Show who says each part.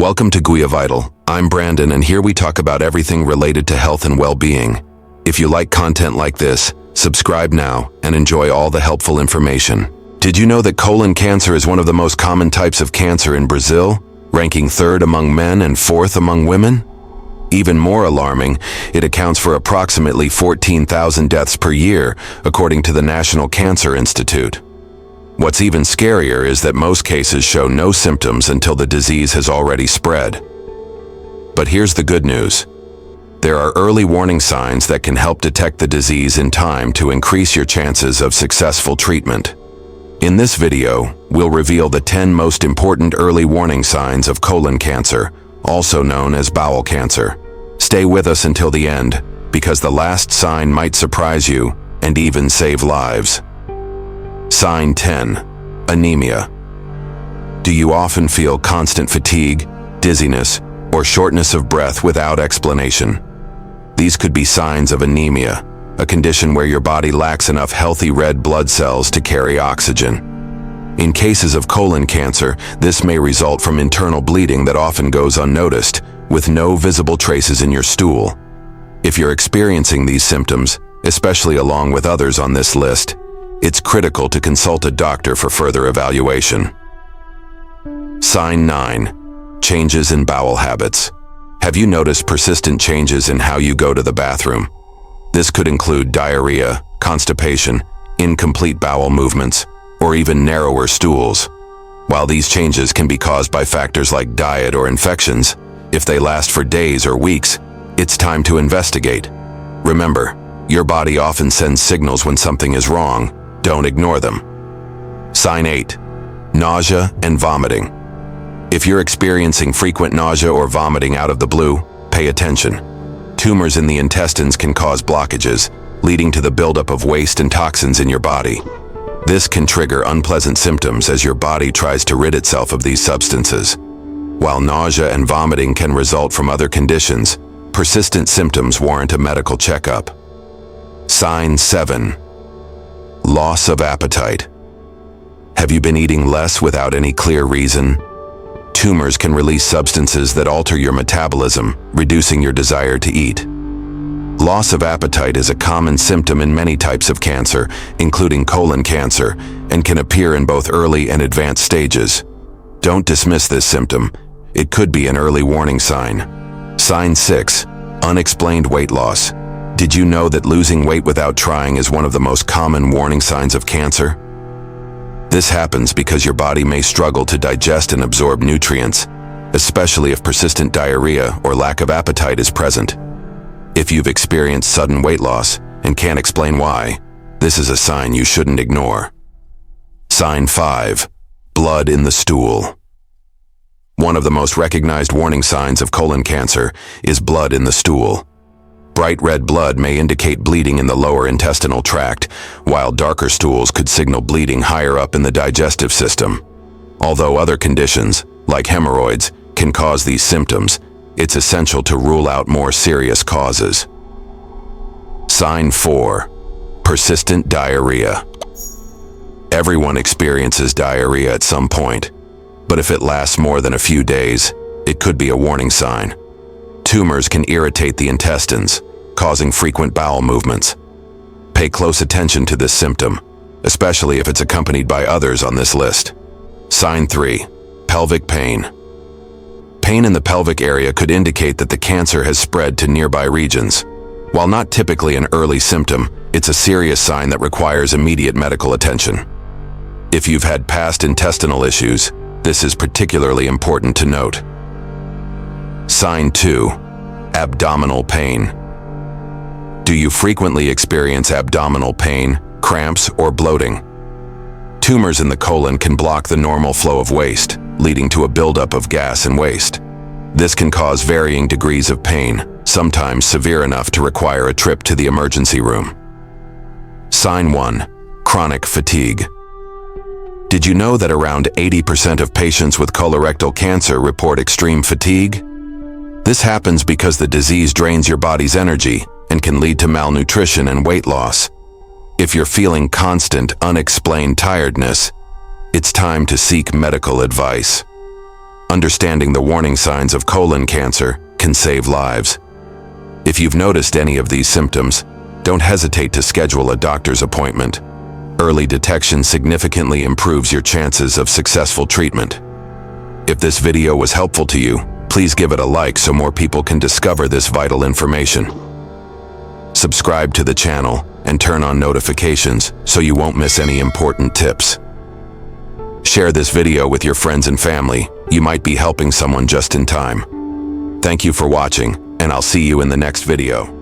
Speaker 1: Welcome to Guia Vital. I'm Brandon, and here we talk about everything related to health and well-being. If you like content like this, subscribe now and enjoy all the helpful information. Did you know that colon cancer is one of the most common types of cancer in Brazil, ranking 3rd among men and 4th among women? Even more alarming, it accounts for approximately 14,000 deaths per year, according to the National Cancer Institute. What's even scarier is that most cases show no symptoms until the disease has already spread. But here's the good news. There are early warning signs that can help detect the disease in time to increase your chances of successful treatment. In this video, we'll reveal the 10 most important early warning signs of colon cancer, also known as bowel cancer. Stay with us until the end, because the last sign might surprise you and even save lives. Sign 10. Anemia. Do you often feel constant fatigue, dizziness, or shortness of breath without explanation? These could be signs of anemia, a condition where your body lacks enough healthy red blood cells to carry oxygen. In cases of colon cancer, this may result from internal bleeding that often goes unnoticed, with no visible traces in your stool. If you're experiencing these symptoms, especially along with others on this list, it's critical to consult a doctor for further evaluation. Sign 9. Changes in bowel habits. Have you noticed persistent changes in how you go to the bathroom? This could include diarrhea, constipation, incomplete bowel movements, or even narrower stools. While these changes can be caused by factors like diet or infections, if they last for days or weeks, it's time to investigate. Remember, your body often sends signals when something is wrong. Don't ignore them. Sign 8. Nausea and vomiting. If you're experiencing frequent nausea or vomiting out of the blue, pay attention. Tumors in the intestines can cause blockages, leading to the buildup of waste and toxins in your body. This can trigger unpleasant symptoms as your body tries to rid itself of these substances. While nausea and vomiting can result from other conditions, persistent symptoms warrant a medical checkup. Sign 7. Loss of appetite. Have you been eating less without any clear reason? Tumors can release substances that alter your metabolism, reducing your desire to eat. Loss of appetite is a common symptom in many types of cancer, including colon cancer, and can appear in both early and advanced stages. Don't dismiss this symptom. It could be an early warning sign. Sign 6. Unexplained weight loss. Did you know that losing weight without trying is one of the most common warning signs of cancer? This happens because your body may struggle to digest and absorb nutrients, especially if persistent diarrhea or lack of appetite is present. If you've experienced sudden weight loss and can't explain why, this is a sign you shouldn't ignore. Sign 5. Blood in the stool. One of the most recognized warning signs of colon cancer is blood in the stool. Bright red blood may indicate bleeding in the lower intestinal tract, while darker stools could signal bleeding higher up in the digestive system. Although other conditions, like hemorrhoids, can cause these symptoms, it's essential to rule out more serious causes. Sign 4. Persistent diarrhea. Everyone experiences diarrhea at some point, but if it lasts more than a few days, it could be a warning sign. Tumors can irritate the intestines, causing frequent bowel movements. Pay close attention to this symptom, especially if it's accompanied by others on this list. Sign 3. Pelvic pain. Pain in the pelvic area could indicate that the cancer has spread to nearby regions. While not typically an early symptom, it's a serious sign that requires immediate medical attention. If you've had past intestinal issues, this is particularly important to note. Sign 2. Abdominal pain. Do you frequently experience abdominal pain, cramps, or bloating? Tumors in the colon can block the normal flow of waste, leading to a buildup of gas and waste. This can cause varying degrees of pain, sometimes severe enough to require a trip to the emergency room. Sign 1. Chronic fatigue. Did you know that around 80% of patients with colorectal cancer report extreme fatigue? This happens because the disease drains your body's energy and can lead to malnutrition and weight loss. If you're feeling constant, unexplained tiredness, it's time to seek medical advice. Understanding the warning signs of colon cancer can save lives. If you've noticed any of these symptoms, don't hesitate to schedule a doctor's appointment. Early detection significantly improves your chances of successful treatment. If this video was helpful to you, please give it a like so more people can discover this vital information. Subscribe to the channel and turn on notifications so you won't miss any important tips. Share this video with your friends and family. You might be helping someone just in time. Thank you for watching, and I'll see you in the next video.